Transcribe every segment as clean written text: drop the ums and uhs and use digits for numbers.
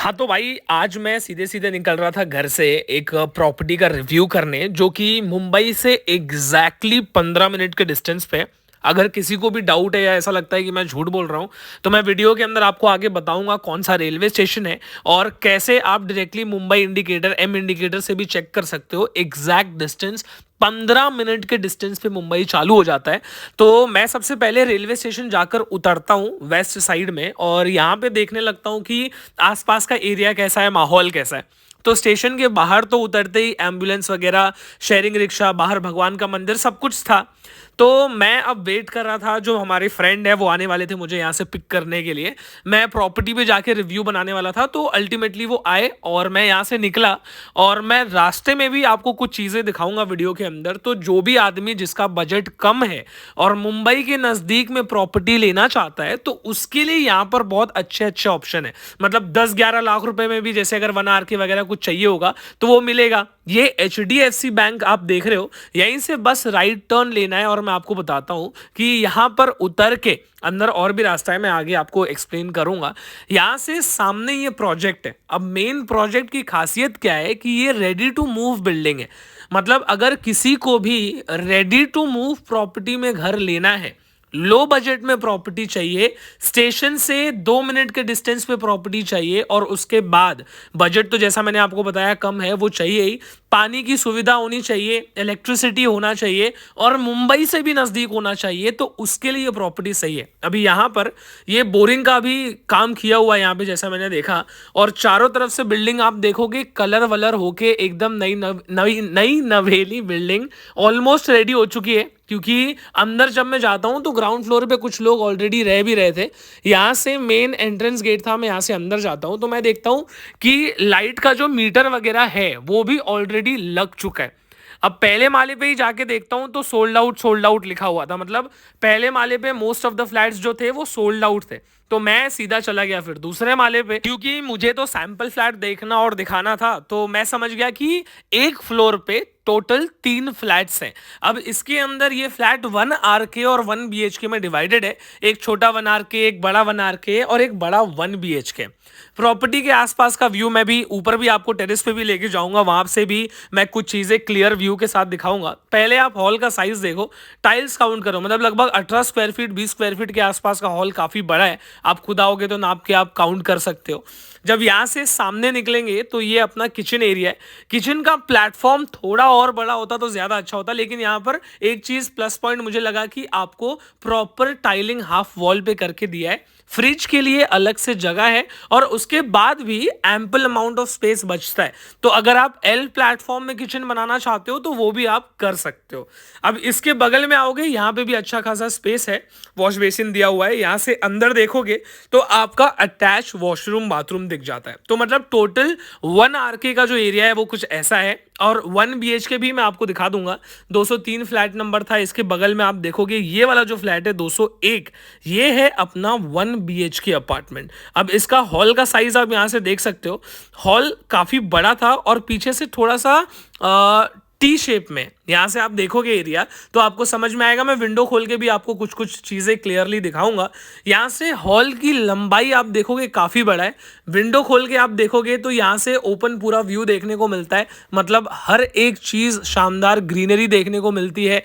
हाँ, तो भाई आज मैं सीधे-सीधे निकल रहा था घर से एक प्रॉपर्टी का रिव्यू करने जो कि मुंबई से एग्ज़ैक्टली 15 मिनट के डिस्टेंस पे है। अगर किसी को भी डाउट है या ऐसा लगता है कि मैं झूठ बोल रहा हूँ, तो मैं वीडियो के अंदर आपको आगे बताऊँगा कौन-सा रेलवे स्टेशन है और कैसे आप directly Mumbai indicator, M indicator से भी चेक कर सकते हो एग्ज़ैक्ट डिस्टेंस। 15 मिनट के डिस्टेंस पे मुंबई चालू हो जाता है। तो मैं सबसे पहले रेलवे स्टेशन जाकर उतरता हूँ वेस्ट साइड में और यहाँ पे देखने लगता हूँ कि आसपास का एरिया कैसा है, माहौल कैसा है। तो स्टेशन के बाहर तो उतरते ही एम्बुलेंस वगैरह, शेयरिंग रिक्शा, बाहर भगवान का मंदिर सब कुछ था। तो मैं अब वेट कर रहा था, जो हमारे फ्रेंड है वो आने वाले थे मुझे यहाँ से पिक करने के लिए। मैं प्रॉपर्टी पे जाके रिव्यू बनाने वाला था, तो अल्टीमेटली वो आए और मैं यहाँ से निकला और मैं रास्ते में भी आपको कुछ चीज़ें दिखाऊंगा वीडियो के अंदर। तो जो भी आदमी जिसका बजट कम है और मुंबई के नज़दीक में प्रॉपर्टी लेना चाहता है, तो उसके लिए यहाँ पर बहुत अच्छे अच्छे ऑप्शन है। मतलब 10-11 लाख रुपए में भी जैसे अगर 1 आर के वगैरह कुछ चाहिए होगा तो वो मिलेगा। ये HDFC बैंक आप देख रहे हो, यहीं से बस राइट टर्न लेना है और मैं आपको बताता हूँ कि यहाँ पर उतर के अंदर और भी रास्ता है, मैं आगे आपको एक्सप्लेन करूंगा। यहाँ से सामने ये प्रोजेक्ट है। अब मेन प्रोजेक्ट की खासियत क्या है कि ये रेडी टू मूव बिल्डिंग है। मतलब अगर किसी को भी रेडी टू मूव प्रॉपर्टी में घर लेना है, लो बजट में प्रॉपर्टी चाहिए, स्टेशन से 2 मिनट के डिस्टेंस पे प्रॉपर्टी चाहिए और उसके बाद बजट तो जैसा मैंने आपको बताया कम है, वो चाहिए ही। पानी की सुविधा होनी चाहिए, इलेक्ट्रिसिटी होना चाहिए और मुंबई से भी नज़दीक होना चाहिए, तो उसके लिए ये प्रॉपर्टी सही है। अभी यहाँ पर ये बोरिंग का भी काम किया हुआ है यहाँ पे जैसा मैंने देखा, और चारों तरफ से बिल्डिंग आप देखोगे कलर वलर होके एकदम नई नवेली बिल्डिंग ऑलमोस्ट रेडी हो चुकी है। क्योंकि अंदर जब मैं जाता हूं तो ग्राउंड फ्लोर पे कुछ लोग ऑलरेडी रह भी रहे थे। यहाँ से मेन एंट्रेंस गेट था, मैं यहाँ से अंदर जाता हूं तो मैं देखता हूं कि लाइट का जो मीटर वगैरह है वो भी ऑलरेडी लग चुका है। अब पहले माले पे ही जाके देखता हूं तो सोल्ड आउट लिखा हुआ था। मतलब पहले माले पे मोस्ट ऑफ द फ्लैट्स जो थे वो सोल्ड आउट थे। तो मैं सीधा चला गया फिर दूसरे माले पे, क्योंकि मुझे तो सैंपल फ्लैट देखना और दिखाना था। तो मैं समझ गया कि एक फ्लोर पे टोटल 3 फ्लैट्स हैं। अब इसके अंदर ये फ्लैट 1 आर के और 1 BHK में डिवाइडेड है। एक छोटा 1 आर के, एक बड़ा 1 आर के और एक बड़ा 1 BHK। प्रॉपर्टी के आसपास का व्यू मैं भी ऊपर भी आपको टेरेस पे भी लेके जाऊंगा, वहां से भी मैं कुछ चीजें क्लियर व्यू के साथ दिखाऊंगा। पहले आप हॉल का साइज देखो, टाइल्स काउंट करो, मतलब लगभग 18 स्क्वायर फीट 20 स्क्वायर फीट के आसपास का हॉल काफी बड़ा है। आप खुद आओगे तो नाप के आप काउंट कर सकते हो। जब यहाँ से सामने निकलेंगे तो ये अपना किचन एरिया है। किचन का प्लेटफॉर्म थोड़ा और बड़ा होता तो ज्यादा अच्छा होता, लेकिन यहाँ पर एक चीज प्लस पॉइंट मुझे लगा कि आपको प्रॉपर टाइलिंग हाफ वॉल पे करके दिया है। फ्रिज के लिए अलग से जगह है और उसके बाद भी एम्पल अमाउंट ऑफ स्पेस बचता है। तो अगर आप एल प्लेटफॉर्म में किचन बनाना चाहते हो तो वो भी आप कर सकते हो। अब इसके बगल में आओगे, यहाँ पे भी अच्छा खासा स्पेस है, वॉश बेसिन दिया हुआ है। यहाँ से अंदर देखोगे तो आपका अटैच वॉशरूम बाथरूम दिख जाता है। तो मतलब टोटल 1 आर के का जो एरिया है वो कुछ ऐसा है। और 1 BHK भी मैं आपको दिखा दूंगा। 203 फ्लैट नंबर था, इसके बगल में आप देखोगे ये वाला जो फ्लैट है 201, ये है अपना 1 BHK अपार्टमेंट। अब इसका हॉल का साइज आप यहाँ से देख सकते हो। हॉल काफी बड़ा था और पीछे से थोड़ा सा टी शेप में यहाँ से आप देखोगे एरिया तो आपको समझ में आएगा। मैं विंडो खोल के भी आपको कुछ कुछ चीज़ें क्लियरली दिखाऊंगा। यहाँ से हॉल की लंबाई आप देखोगे काफ़ी बड़ा है। विंडो खोल के आप देखोगे तो यहाँ से ओपन पूरा व्यू देखने को मिलता है। मतलब हर एक चीज़ शानदार ग्रीनरी देखने को मिलती है।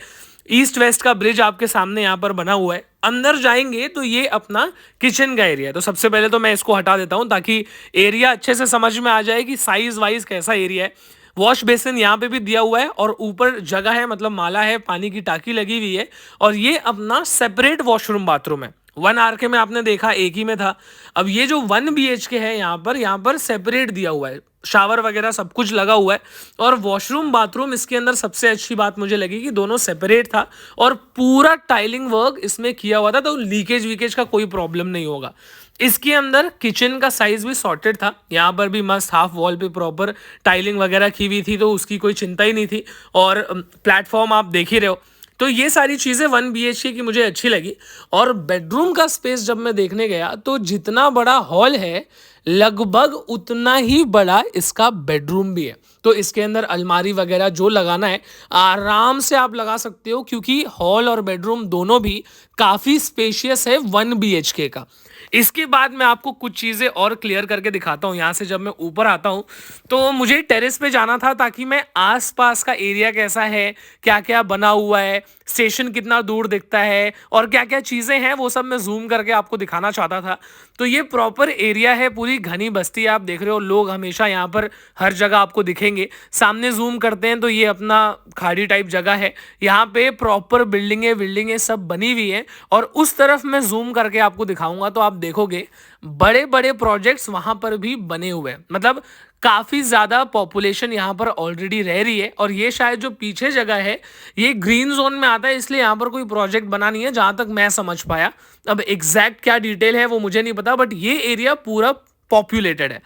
ईस्ट वेस्ट का ब्रिज आपके सामने यहाँ पर बना हुआ है। अंदर जाएंगे तो ये अपना किचन का एरिया है। तो सबसे पहले तो मैं इसको हटा देता हूँ ताकि एरिया अच्छे से समझ में आ जाए कि साइज वाइज कैसा एरिया है। वॉश बेसिन यहाँ पे भी दिया हुआ है और ऊपर जगह है, मतलब माला है, पानी की टाकी लगी हुई है। और ये अपना सेपरेट वॉशरूम बाथरूम है। 1 आर के में आपने देखा एक ही में था। अब ये जो 1 BHK है यहाँ पर सेपरेट दिया हुआ है, शावर वगैरह सब कुछ लगा हुआ है। और वॉशरूम बाथरूम इसके अंदर सबसे अच्छी बात मुझे लगी कि दोनों सेपरेट था और पूरा टाइलिंग वर्क इसमें किया हुआ था, तो लीकेज वीकेज का कोई प्रॉब्लम नहीं होगा। इसके अंदर किचन का साइज भी सॉर्टेड था। यहाँ पर भी मस्त हाफ वॉल पे प्रॉपर टाइलिंग वगैरह की हुई थी, तो उसकी कोई चिंता ही नहीं थी। और प्लेटफॉर्म आप देख ही रहे हो। तो ये सारी चीज़ें 1 BHK की मुझे अच्छी लगी। और बेडरूम का स्पेस जब मैं देखने गया तो जितना बड़ा हॉल है लगभग उतना ही बड़ा इसका बेडरूम भी है। तो इसके अंदर अलमारी वगैरह जो लगाना है आराम से आप लगा सकते हो, क्योंकि हॉल और बेडरूम दोनों भी काफ़ी स्पेशियस है 1 BHK का। इसके बाद मैं आपको कुछ चीज़ें और क्लियर करके दिखाता हूँ। यहाँ से जब मैं ऊपर आता हूँ तो मुझे टेरेस पे जाना था, ताकि मैं आसपास का एरिया कैसा है, क्या क्या बना हुआ है, स्टेशन कितना दूर दिखता है और क्या क्या चीज़ें हैं, वो सब मैं जूम करके आपको दिखाना चाहता था। तो ये प्रॉपर एरिया है, पूरी घनी बस्ती है, आप देख रहे हो लोग हमेशा यहाँ पर हर जगह आपको दिखेंगे। सामने जूम करते हैं तो ये अपना खाड़ी टाइप जगह है, यहाँ पे प्रॉपर बिल्डिंगें सब बनी हुई है। और उस तरफ मैं जूम करके आपको दिखाऊंगा तो आप देखोगे बड़े बड़े प्रोजेक्ट्स वहां पर भी बने हुए हैं। मतलब काफी ज्यादा पॉपुलेशन यहाँ पर ऑलरेडी रह रही है। और ये शायद जो पीछे जगह है ये ग्रीन जोन में आता है, इसलिए यहाँ पर कोई प्रोजेक्ट बना नहीं है जहां तक मैं समझ पाया। अब एग्जैक्ट क्या डिटेल है वो मुझे नहीं पता, बट ये एरिया पूरा पॉपुलेटेड है।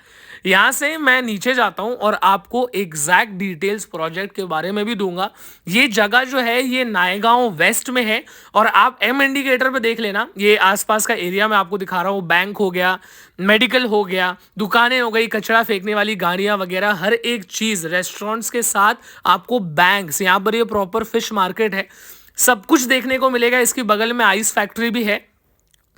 यहाँ से मैं नीचे जाता हूँ और आपको एग्जैक्ट डिटेल्स प्रोजेक्ट के बारे में भी दूंगा। ये जगह जो है ये नायगांव वेस्ट में है। और आप एम इंडिकेटर पे देख लेना, ये आसपास का एरिया मैं आपको दिखा रहा हूँ। बैंक हो गया, मेडिकल हो गया, दुकानें हो गई, कचरा फेंकने वाली गाड़ियाँ वगैरह, हर एक चीज़, रेस्टोरेंट्स के साथ आपको बैंक्स, यहाँ पर ये प्रॉपर फिश मार्केट है, सब कुछ देखने को मिलेगा। इसकी बगल में आइस फैक्ट्री भी है।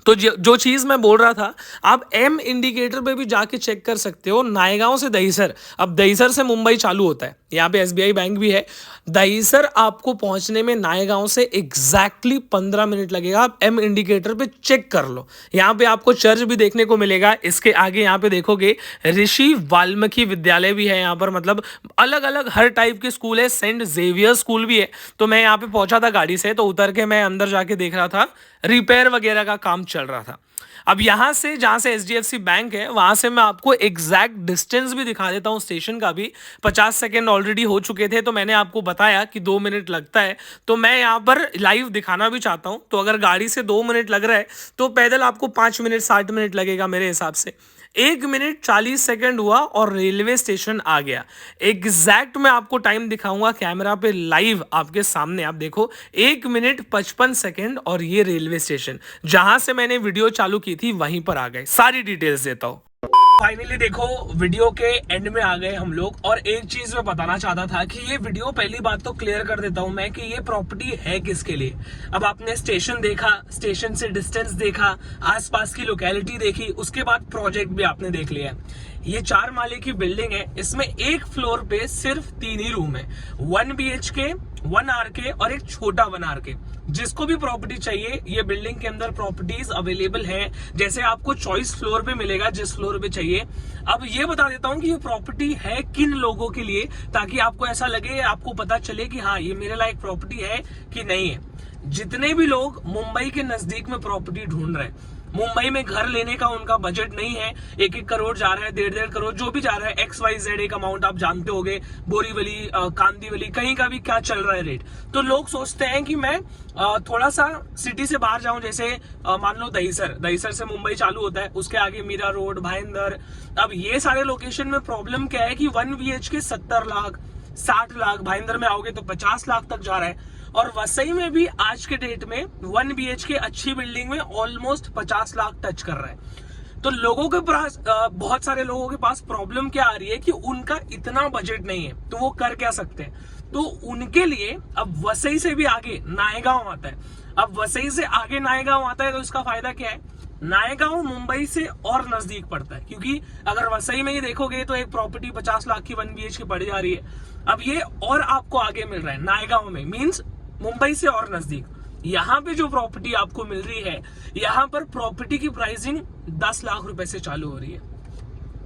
तो जो चीज़ मैं बोल रहा था, आप एम इंडिकेटर पे भी जाके चेक कर सकते हो। नायगांव से दहीसर, अब दहीसर से मुंबई चालू होता है, यहाँ पे एसबीआई बैंक भी है। दहीसर आपको पहुंचने में नायगांव से एग्जैक्टली 15 मिनट लगेगा। आप एम इंडिकेटर पे चेक कर लो। यहाँ पे आपको चर्च भी देखने को मिलेगा। इसके आगे यहाँ पे देखोगे ऋषि वाल्मीकि विद्यालय भी है यहाँ पर। मतलब अलग अलग हर टाइप के स्कूल है। सेंट जेवियर स्कूल भी है। तो मैं यहाँ पे पहुंचा था गाड़ी से, तो उतर के मैं अंदर जाके देख रहा था, रिपेयर वगैरह का काम चल रहा था। अब यहाँ से जहाँ से एचडीएफसी बैंक है वहाँ से मैं आपको एग्जैक्ट डिस्टेंस भी दिखा देता हूँ। स्टेशन का भी 50 सेकेंड ऑलरेडी हो चुके थे, तो मैंने आपको बताया कि 2 मिनट लगता है। तो मैं यहाँ पर लाइव दिखाना भी चाहता हूँ। तो अगर गाड़ी से 2 मिनट लग रहा है तो पैदल आपको 5 मिनट 60 मिनट लगेगा मेरे हिसाब से। 1 मिनट 40 सेकेंड हुआ और रेलवे स्टेशन आ गया। एग्जैक्ट मैं आपको टाइम दिखाऊंगा कैमरा पे लाइव आपके सामने। आप देखो 1 मिनट 55 सेकेंड और ये रेलवे स्टेशन जहां से मैंने वीडियो चालू की थी वहीं पर आ गए। सारी डिटेल्स देता हूं। फाइनली देखो वीडियो के एंड में आ गए हम लोग। और एक चीज मैं बताना चाहता था कि ये वीडियो, पहली बात तो क्लियर कर देता हूं मैं कि ये प्रॉपर्टी है किसके लिए। अब आपने स्टेशन देखा, स्टेशन से डिस्टेंस देखा, आसपास की लोकेलिटी देखी, उसके बाद प्रोजेक्ट भी आपने देख लिया। ये 4 माले की बिल्डिंग है। इसमें एक फ्लोर पे सिर्फ 3 ही रूम है, 1 BHK, 1 RK और एक छोटा 1 RK। जिसको भी प्रॉपर्टी चाहिए ये बिल्डिंग के अंदर प्रॉपर्टीज अवेलेबल है। जैसे आपको चॉइस फ्लोर पे मिलेगा जिस फ्लोर पे चाहिए। अब ये बता देता हूँ कि ये प्रॉपर्टी है किन लोगों के लिए, ताकि आपको ऐसा लगे, आपको पता चले कि हाँ ये मेरे लायक प्रॉपर्टी है कि नहीं है। जितने भी लोग मुंबई के नजदीक में प्रॉपर्टी ढूंढ रहे हैं, मुंबई में घर लेने का उनका बजट नहीं है, 1-1 करोड़ जा रहा है, 1.5 करोड़ जो भी जा रहा है, XYZ एक अमाउंट आप जानते होंगे, बोरीवली, कांदीवली, कहीं का भी क्या चल रहा है रेट। तो लोग सोचते हैं कि मैं थोड़ा सा सिटी से बाहर जाऊं, जैसे मान लो दहीसर से मुंबई चालू होता है, उसके आगे मीरा रोड, भाईंदर। अब ये सारे लोकेशन में प्रॉब्लम क्या है कि 1 BHK 70 लाख, 60 लाख, भाईंदर में आओगे तो 50 लाख तक जा रहा है। और वसई में भी आज के डेट में 1 BHK अच्छी बिल्डिंग में ऑलमोस्ट 50 लाख टच कर रहा है। तो लोगों के पास, बहुत सारे लोगों के पास प्रॉब्लम क्या आ रही है कि उनका इतना बजट नहीं है, तो वो कर क्या सकते हैं। तो उनके लिए अब वसई से भी आगे नायगांव आता है। अब वसई से आगे नायगांव आता है तो इसका फायदा क्या है, नायगांव मुंबई से और नजदीक पड़ता है। क्योंकि अगर वसई में ही देखोगे तो एक प्रॉपर्टी 50 लाख की 1 BHK पड़ जा रही है। अब ये और आपको आगे मिल रहा है नायगांव में, मीन्स मुंबई से और नजदीक। यहाँ पे जो प्रॉपर्टी आपको मिल रही है, यहाँ पर प्रॉपर्टी की प्राइसिंग 10 लाख रुपए से चालू हो रही है।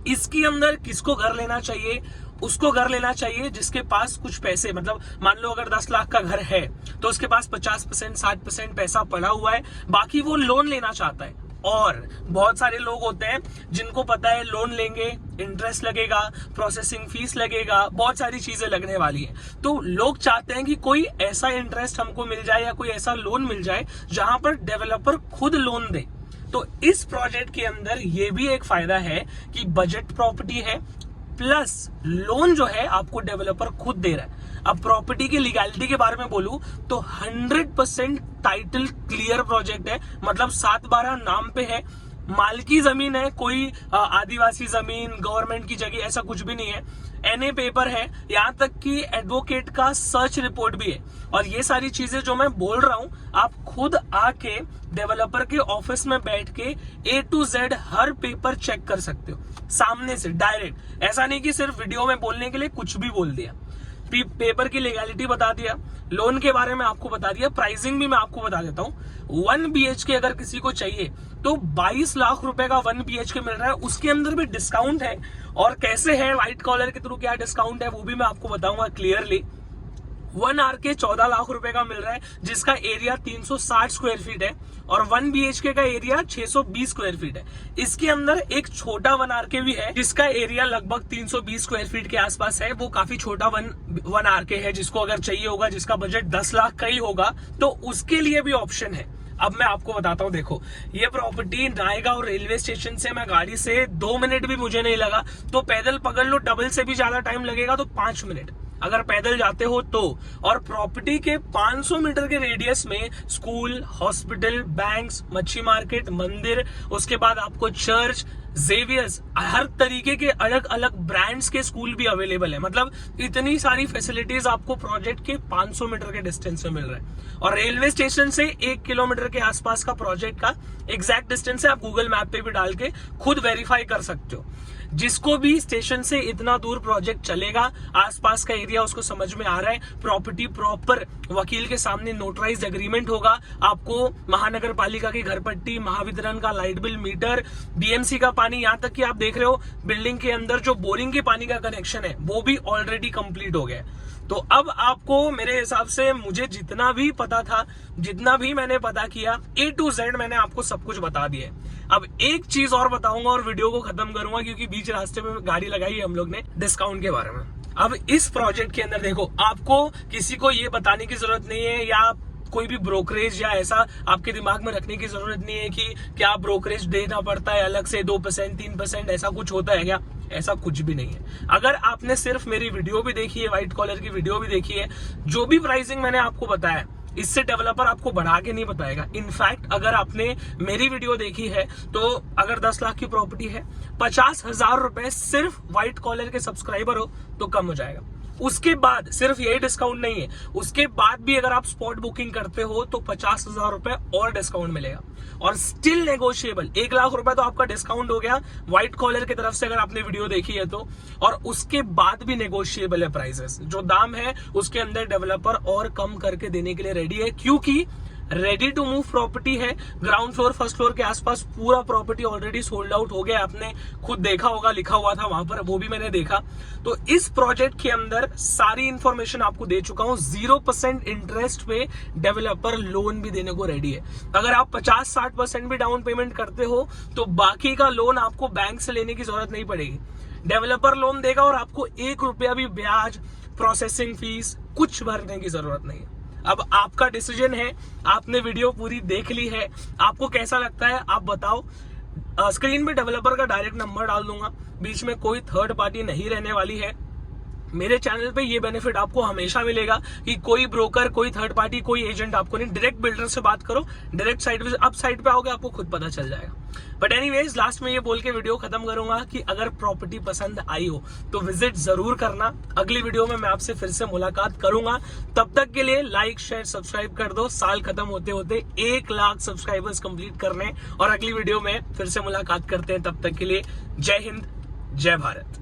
इसके अंदर किसको घर लेना चाहिए, उसको घर लेना चाहिए जिसके पास कुछ पैसे, मतलब मान लो अगर 10 लाख का घर है तो उसके पास 50% 60% पैसा पड़ा हुआ है, बाकी वो लोन लेना चाहता है। और बहुत सारे लोग होते हैं जिनको पता है लोन लेंगे, इंटरेस्ट लगेगा, प्रोसेसिंग फीस लगेगा, बहुत सारी चीजें लगने वाली है। तो लोग चाहते हैं कि कोई ऐसा इंटरेस्ट हमको मिल जाए या कोई ऐसा लोन मिल जाए जहां पर डेवलपर खुद लोन दे। तो इस प्रोजेक्ट के अंदर ये भी एक फायदा है कि बजट प्रॉपर्टी है, प्लस लोन जो है आपको डेवलपर खुद दे रहा है। अब प्रॉपर्टी की लीगैलिटी के बारे में बोलूं तो 100% टाइटल क्लियर प्रोजेक्ट है, मतलब 7/12 नाम पे है। मालकी जमीन है, कोई आदिवासी जमीन, गवर्नमेंट की जगह, ऐसा कुछ भी नहीं है। एनए पेपर है, यहाँ तक कि एडवोकेट का सर्च रिपोर्ट भी है। और ये सारी चीजें जो मैं बोल रहा हूं, आप खुद आके डेवलपर के ऑफिस में बैठ के A to Z हर पेपर चेक कर सकते हो सामने से डायरेक्ट। ऐसा नहीं कि सिर्फ वीडियो में बोलने के लिए कुछ भी बोल दिया। पेपर की लीगैलिटी बता दिया, लोन के बारे में आपको बता दिया, प्राइसिंग भी मैं आपको बता देता हूँ। 1 BHK अगर किसी को चाहिए तो 22 लाख रुपए का 1 BHK मिल रहा है, उसके अंदर भी डिस्काउंट है। और कैसे है, व्हाइट कॉलर के थ्रू क्या डिस्काउंट है वो भी मैं आपको बताऊंगा क्लियरली। 1 RK 14 लाख रुपए का मिल रहा है, जिसका एरिया 360 स्क्वायर फीट है, और 1 BHK का एरिया 620 स्क्वायर फीट है। इसके अंदर एक छोटा 1 RK भी है, जिसका एरिया लगभग 320 स्क्वायर फीट के आसपास है। वो काफी छोटा 1 RK है, जिसको अगर चाहिए होगा, जिसका बजट 10 लाख का ही होगा, तो उसके लिए भी ऑप्शन है। अब मैं आपको बताता हूँ, देखो ये प्रॉपर्टी नायगांव रेलवे स्टेशन से मैं गाड़ी से 2 मिनट भी मुझे नहीं लगा, तो पैदल पकड़ लो डबल से भी ज्यादा टाइम लगेगा तो 5 मिनट अगर पैदल जाते हो तो। और प्रॉपर्टी के 500 मीटर के रेडियस में स्कूल, हॉस्पिटल, बैंक्स, मच्छी मार्केट, मंदिर, उसके बाद आपको चर्च, जेवियर्स, हर तरीके के अलग अलग ब्रांड्स के स्कूल भी अवेलेबल है। मतलब इतनी सारी फैसिलिटीज आपको प्रोजेक्ट के 500 मीटर के डिस्टेंस में मिल रहा है। और रेलवे स्टेशन से 1 किलोमीटर के आसपास का प्रोजेक्ट का एग्जैक्ट डिस्टेंस है, आप गूगल मैप पे भी डाल के खुद वेरीफाई कर सकते हो। जिसको भी स्टेशन से इतना दूर प्रोजेक्ट चलेगा, आसपास का एरिया उसको समझ में आ रहा है, प्रॉपर्टी प्रॉपर वकील के सामने नोटराइज एग्रीमेंट होगा, आपको महानगर पालिका की घर पट्टी, महावितरण का लाइट बिल, मीटर, BMC का पानी, यहाँ तक कि आप देख रहे हो बिल्डिंग के अंदर जो बोरिंग के पानी का कनेक्शन है वो भी ऑलरेडी कंप्लीट हो गया है। तो अब आपको मेरे हिसाब से, मुझे जितना भी पता था, जितना भी मैंने पता किया, A to Z मैंने आपको सब कुछ बता दिया है। अब एक चीज और बताऊंगा और वीडियो को खत्म करूंगा, क्योंकि बीच रास्ते में गाड़ी लगाई है हम लोग ने, डिस्काउंट के बारे में। अब इस प्रोजेक्ट के अंदर देखो, आपको किसी को ये बताने की जरूरत नहीं है, या कोई भी ब्रोकरेज या ऐसा आपके दिमाग में रखने की जरूरत नहीं है कि क्या ब्रोकरेज देना पड़ता है अलग से 2%, 3%, ऐसा कुछ होता है क्या? ऐसा कुछ भी नहीं है। अगर आपने सिर्फ मेरी वीडियो भी देखी है, व्हाइट कॉलर की वीडियो भी देखी है, जो भी प्राइसिंग मैंने आपको बताया, इससे डेवलपर आपको बढ़ा के नहीं बताएगा। इनफैक्ट अगर आपने मेरी वीडियो देखी है तो अगर 10 लाख की प्रॉपर्टी है, 50,000 रुपए सिर्फ व्हाइट कॉलर के सब्सक्राइबर हो तो कम हो जाएगा। उसके बाद सिर्फ यही डिस्काउंट नहीं है, उसके बाद भी अगर आप स्पॉट बुकिंग करते हो तो 50,000 रुपए और डिस्काउंट मिलेगा, और स्टिल नेगोशिएबल। 1 लाख रुपए तो आपका डिस्काउंट हो गया व्हाइट कॉलर की तरफ से अगर आपने वीडियो देखी है तो, और उसके बाद भी नेगोशिएबल है प्राइसेस। जो दाम है उसके अंदर डेवलपर और कम करके देने के लिए रेडी है, क्योंकि रेडी टू मूव प्रॉपर्टी है। ग्राउंड फ्लोर, फर्स्ट फ्लोर के आसपास पूरा प्रॉपर्टी ऑलरेडी सोल्ड आउट हो गया। आपने खुद देखा होगा, लिखा हुआ था वहां पर, वो भी मैंने देखा। तो इस प्रोजेक्ट के अंदर सारी इंफॉर्मेशन आपको दे चुका हूं। 0% इंटरेस्ट पे डेवलपर लोन भी देने को रेडी है। अगर आप 50-60% भी डाउन पेमेंट करते हो तो बाकी का लोन आपको बैंक से लेने की जरूरत नहीं पड़ेगी। डेवलपर लोन देगा और आपको 1 रुपया भी ब्याज, प्रोसेसिंग फीस कुछ भरने की जरूरत नहीं है। अब आपका डिसीजन है, आपने वीडियो पूरी देख ली है, आपको कैसा लगता है आप बताओ। स्क्रीन पे डेवलपर का डायरेक्ट नंबर डाल दूंगा, बीच में कोई थर्ड पार्टी नहीं रहने वाली है। मेरे चैनल पे ये बेनिफिट आपको हमेशा मिलेगा कि कोई ब्रोकर, कोई थर्ड पार्टी, कोई एजेंट आपको नहीं, डायरेक्ट बिल्डर से बात करो, डायरेक्ट साइट पे आओगे आपको खुद पता चल जाएगा। बट एनीवेज, लास्ट में ये बोल के वीडियो खत्म करूंगा कि अगर प्रॉपर्टी पसंद आई हो तो विजिट जरूर करना। अगली वीडियो में मैं आपसे फिर से मुलाकात करूंगा। तब तक के लिए लाइक, शेयर, सब्सक्राइब कर दो। साल खत्म होते होते 1 लाख सब्सक्राइबर्स कंप्लीट करने, और अगली वीडियो में फिर से मुलाकात करते हैं। तब तक के लिए जय हिंद, जय भारत।